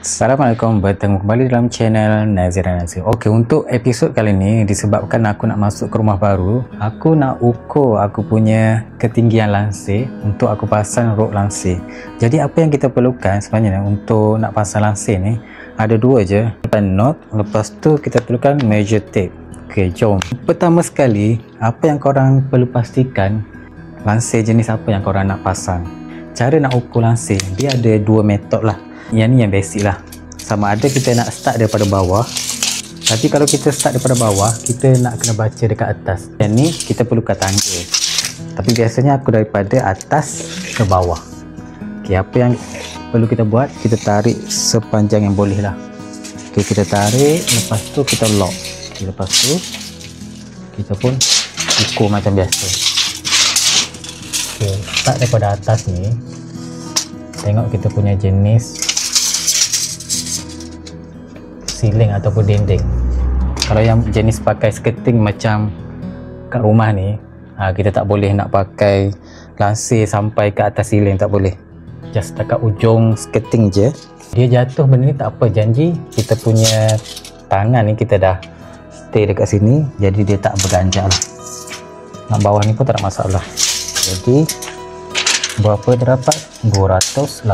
Assalamualaikum, bertemu kembali dalam channel Nazira Nasir. Okey, untuk episod kali ni disebabkan aku nak masuk ke rumah baru, aku nak ukur aku punya ketinggian lansir untuk aku pasang rod lansir. Jadi apa yang kita perlukan sebenarnya untuk nak pasang lansir ni ada dua je, knot, lepas tu kita perlukan measure tape. Okey, jom. Pertama sekali, apa yang korang perlu pastikan lansir jenis apa yang korang nak pasang. Cara nak ukur lansir, dia ada dua metod lah. Yang ni yang basic lah. Sama ada kita nak start daripada bawah, tapi kalau kita start daripada bawah, kita nak kena baca dekat atas. Yang ni kita perlukan tangga, tapi biasanya aku daripada atas ke bawah. Okay, apa yang perlu kita buat, kita tarik sepanjang yang boleh lah. Okay, kita tarik, lepas tu kita lock. Okay, lepas tu kita pun ukur macam biasa. Okay, start daripada atas ni. Tengok kita punya jenis ceiling ataupun dinding. Kalau yang jenis pakai skirting macam kat rumah ni, kita tak boleh nak pakai lansir sampai ke atas ceiling, tak boleh. Just dekat ujung skirting je. Dia jatuh benda ni tak apa, janji kita punya tangan ni kita dah stay dekat sini, jadi dia tak berganjak lah. Nak bawah ni pun tak ada masalah. Jadi berapa dia dapat? 284.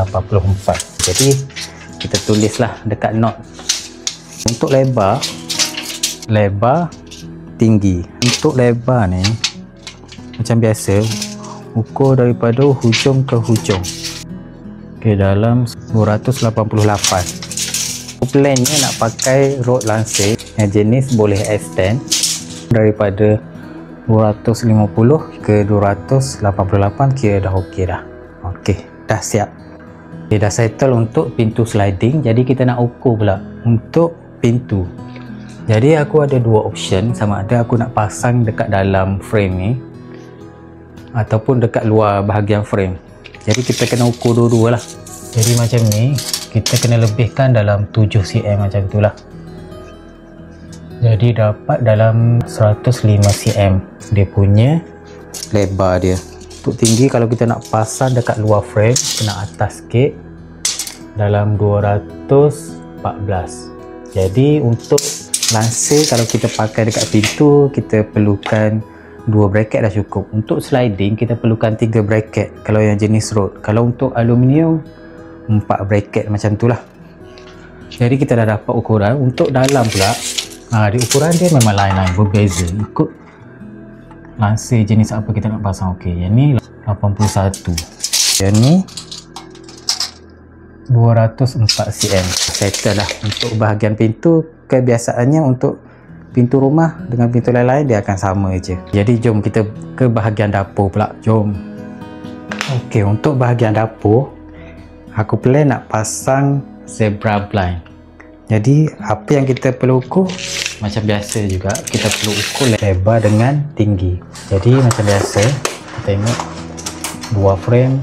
Jadi kita tulislah dekat knot. Untuk lebar tinggi. Untuk lebar ni macam biasa, ukur daripada hujung ke hujung. Okey, dalam 288. Plannya nak pakai rod lansir yang jenis boleh extend daripada 250 ke 288, kira dah okey dah. Okey, dah siap. Okay, dah settle untuk pintu sliding. Jadi kita nak ukur pula untuk pintu. Jadi aku ada dua option, sama ada aku nak pasang dekat dalam frame ni ataupun dekat luar bahagian frame. Jadi kita kena ukur dua-dua lah. Jadi macam ni kita kena lebihkan dalam 7 cm macam tu lah. Jadi dapat dalam 105 cm dia punya lebar dia. Untuk tinggi, kalau kita nak pasang dekat luar frame, kena atas sikit dalam 214. Jadi untuk lansir kalau kita pakai dekat pintu, kita perlukan 2 bracket dah cukup. Untuk sliding kita perlukan 3 bracket kalau yang jenis rod. Kalau untuk aluminium 4 bracket macam tu lah. Jadi kita dah dapat ukuran. Untuk dalam pula, di ukuran dia memang lain-lain, berbeza ikut lansir jenis apa kita nak pasang. Okey, yang ni 81, yang ni 204 cm. Settle lah. Untuk bahagian pintu, kebiasaannya untuk pintu rumah dengan pintu lain-lain dia akan sama je. Jadi jom kita ke bahagian dapur pula. Jom. Okey, untuk bahagian dapur aku plan nak pasang zebra blind. Jadi apa yang kita perlu ukur, macam biasa juga kita perlu ukur lebar dengan tinggi. Jadi macam biasa, kita tengok dua frame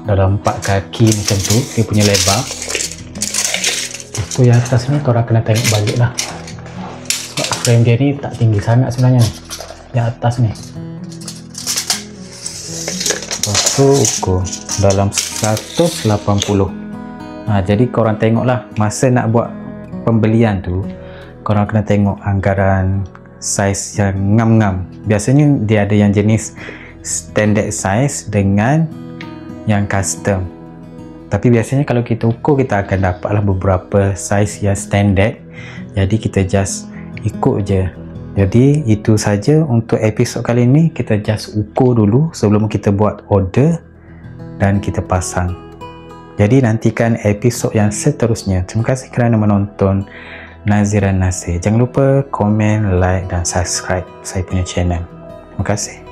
dalam 4 kaki macam tu dia punya lebar. Tu yang atas ni korang kena tengok balik lah, sebab frame dia ni tak tinggi sangat sebenarnya yang atas ni. Lepas tu ukur dalam 180. Jadi korang tengok lah, masa nak buat pembelian tu korang kena tengok anggaran saiz yang ngam-ngam. Biasanya dia ada yang jenis standard size dengan yang custom, tapi biasanya kalau kita ukur kita akan dapatlah beberapa saiz yang standard. Jadi kita just ikut je. Jadi itu saja untuk episod kali ini. Kita just ukur dulu sebelum kita buat order dan kita pasang. Jadi nantikan episod yang seterusnya. Terima kasih kerana menonton Nazira Nasir. Jangan lupa komen, like dan subscribe saya punya channel. Terima kasih.